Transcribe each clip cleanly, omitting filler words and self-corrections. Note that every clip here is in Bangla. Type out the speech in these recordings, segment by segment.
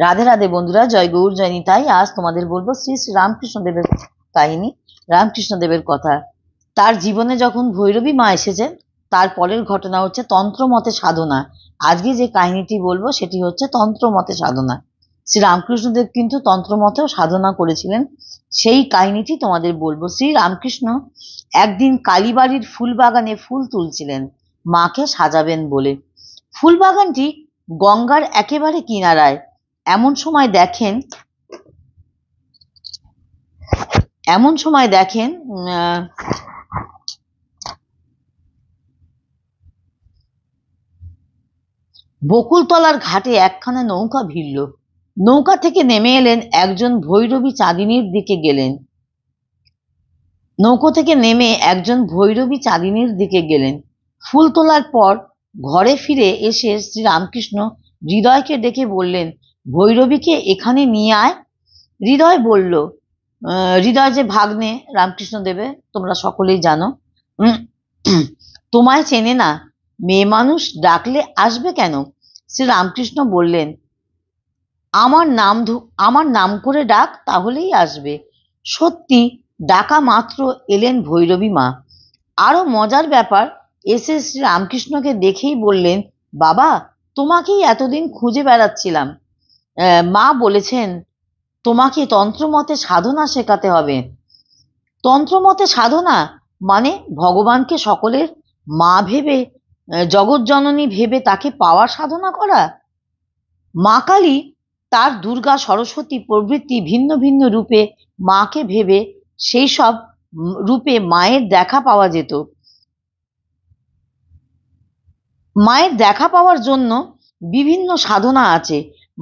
রাধে রাধে বন্ধুরা, জয় গৌর জয় নিতাই। আজ তোমাদের বলবো শ্রী শ্রী রামকৃষ্ণ দেবের কাহিনী, রামকৃষ্ণ দেবের কথা। তার জীবনে যখন ভৈরবী মা এসেছেন, তারপরের ঘটনা হচ্ছে তন্ত্র মতে সাধনা। আজকে যে কাহিনীটি বলবো সেটি হচ্ছে তন্ত্র মতে সাধনা। শ্রী রামকৃষ্ণদেব কিন্তু তন্ত্র মতেও সাধনা করেছিলেন, সেই কাহিনীটি তোমাদের বলবো। শ্রী রামকৃষ্ণ একদিন কালীবাড়ির ফুল বাগানে ফুল তুলছিলেন মাকে সাজাবেন বলে। ফুল বাগানটি গঙ্গার একেবারে কিনারায়। এমন সময় দেখেন বকুলতলার ঘাটে একখানা নৌকা ভিড়ল। নৌকা থেকে নেমে এলেন একজন ভৈরবী চাঁদিনীর দিকে গেলেন। ফুল তোলার পর ঘরে ফিরে এসে শ্রী রামকৃষ্ণ হৃদয়কে ডেকে বললেন, ভৈরবীকে এখানে নিয়ে আয়। হৃদয় বলল, হৃদয় যে ভাগ্নে রামকৃষ্ণ দেবে, তোমরা সকলেই জানো, তোমায় চেনে না, মেয়ে মানুষ ডাকলে আসবে কেন? শ্রী রামকৃষ্ণ বললেন, আমার নাম করে ডাক, তাহলেই আসবে। সত্যি ডাকা মাত্র এলেন ভৈরবী মা। আরো মজার ব্যাপার, এসে শ্রী রামকৃষ্ণকে দেখেই বললেন, বাবা, তোমাকেই এতদিন খুঁজে বেড়াচ্ছিলাম। মা বলেছেন তোমাকে তন্ত্রমতে সাধনা শেখাতে হবে। তন্ত্রমতে সাধনা মানে ভগবানকে সকলের মা ভেবে, জগৎ জননী ভেবে তাকে পাওয়ার সাধনা করা। মা কালী, তার দুর্গা, সরস্বতী প্রভৃতি ভিন্ন ভিন্ন রূপে মাকে ভেবে সেই সব রূপে মায়ের দেখা পাওয়া যেত। মায়ের দেখা পাওয়ার জন্য বিভিন্ন সাধনা আছে,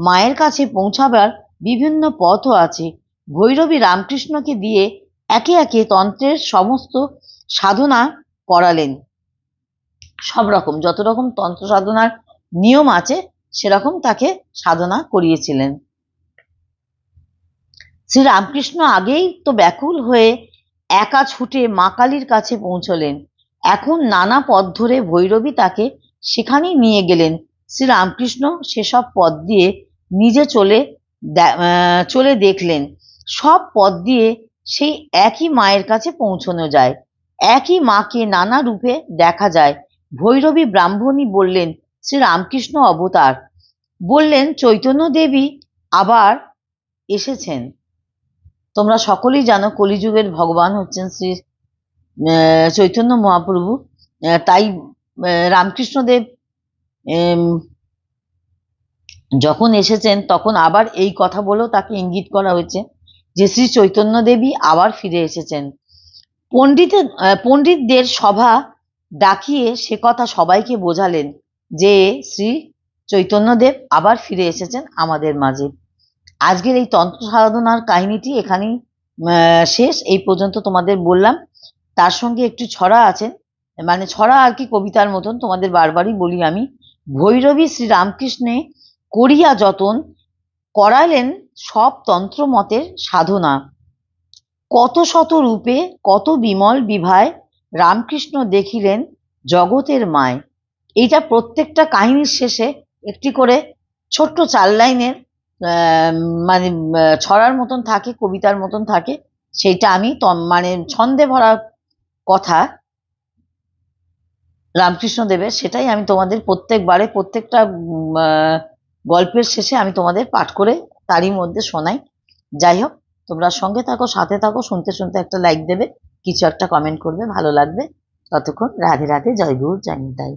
মায়ের কাছে পৌঁছাবার বিভিন্ন পথও আছে। ভৈরবী রামকৃষ্ণকে দিয়ে একে একে তন্ত্রের সমস্ত সাধনা করালেন। সব রকম, যত রকম তন্ত্র সাধনার নিয়ম আছে সেরকম তাকে সাধনা করিয়েছিলেন। শ্রী রামকৃষ্ণ আগেই তো ব্যাকুল হয়ে একা ছুটে মা কালীর কাছে পৌঁছলেন। এখন নানা পথ ধরে ভৈরবী তাকে সেখানেই নিয়ে গেলেন। শ্রী রামকৃষ্ণ সেসব পথ দিয়ে নিজে চলে দেখলেন, সব পথ দিয়ে সেই একই মায়ের কাছে পৌঁছানো যায়, একই মাকে নানা রূপে দেখা যায়। ভৈরবী ব্রাহ্মণী বললেন শ্রী রামকৃষ্ণ অবতার, বললেন চৈতন্য দেবী আবার এসেছেন। তোমরা সকলেই জানো কলিযুগের ভগবান হচ্ছেন শ্রী চৈতন্য মহাপ্রভু। তাই রামকৃষ্ণদেব যখন এসেছেন তখন আবার এই কথা বলেও তাকে ইঙ্গিত করা হয়েছে যে শ্রী চৈতন্য দেবী আবার ফিরে এসেছেন। পণ্ডিতদের সভা ডাকিয়ে সে কথা সবাইকে বোঝালেন যে শ্রী চৈতন্যদেব আবার ফিরে এসেছেন আমাদের মাঝে। আজকের এই তন্ত্র সাধনার কাহিনীটি এখানেই শেষ। এই পর্যন্ত তোমাদের বললাম। তার সঙ্গে একটু ছড়া আছে, মানে ছড়া আর কি, কবিতার মতন। তোমাদের বারবারই বলি আমি, ভৈরবী শ্রী রামকৃষ্ণে করিয়া যতন, করালেন সব তন্ত্র মতের সাধনা। কত শত রূপে কত বিমল বিভায়, রামকৃষ্ণ দেখিলেন জগতের মায়। এইটা প্রত্যেকটা কাহিনীর শেষে একটি করে ছোট্ট 4 লাইনের মানে ছড়ার মতন থাকে, কবিতার মতন থাকে। সেইটা আমি মানে ছন্দে ভরা কথা রামকৃষ্ণ দেবের, সেটাই আমি তোমাদের প্রত্যেকবারে প্রত্যেকটা গল্পের শেষে আমি তোমাদের পাঠ করে তারই মধ্যে শোনাই। যাই হোক, তোমরা সঙ্গে থাকো, সাথে থাকো, শুনতে শুনতে একটা লাইক দেবে, কিছু একটা কমেন্ট করবে, ভালো লাগবে। ততক্ষণ রাধে রাধে, জয় গুরু, জয় নিতাই।